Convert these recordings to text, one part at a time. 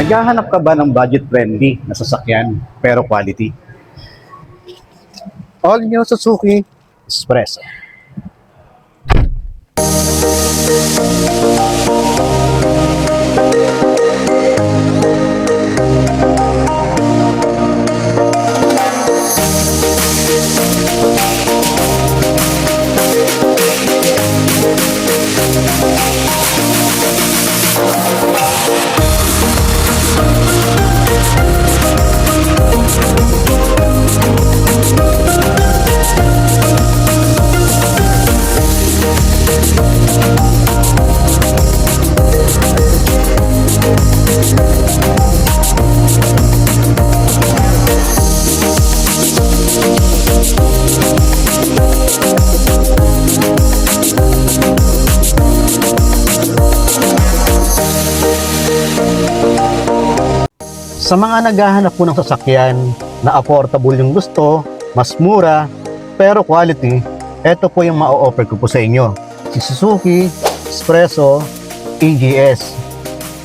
Naghahanap ka ba ng budget-friendly na sasakyan pero quality? All new Suzuki Express. Sa mga naghahanap po ng sasakyan na affordable yung gusto, mas mura, pero quality, ito po yung ma-offer ko po sa inyo. Si Suzuki Expresso EGS.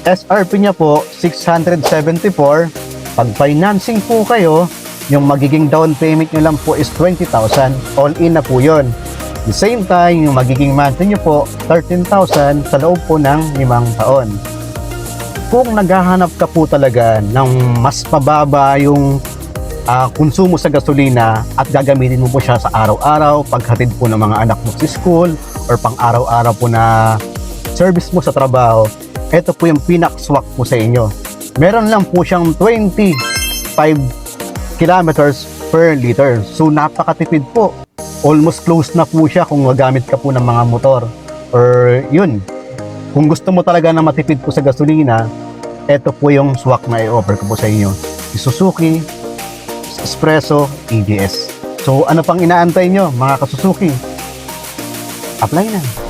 SRP niya po 674. Pag financing po kayo, yung magiging down payment nyo lang po is 20,000. All in na po yun. At the same time, yung magiging monthly nyo po 13,000 sa loob po ng 5 taon. Kung naghahanap ka po talaga ng mas mababa yung konsumo sa gasolina at gagamitin mo po siya sa araw-araw, paghatid po ng mga anak mo sa school or pang araw-araw po na service mo sa trabaho, ito po yung pinakswak po sa inyo. Meron lang po siyang 25 kilometers per liter. So napakatipid po. Almost close na po siya kung gagamit ka po ng mga motor. Or yun, kung gusto mo talaga na matipid po sa gasolina, ito po yung swak na i-offer ko po sa inyo. Si Suzuki Expresso EGS. So ano pang inaantay nyo mga ka-Suzuki? Apply na.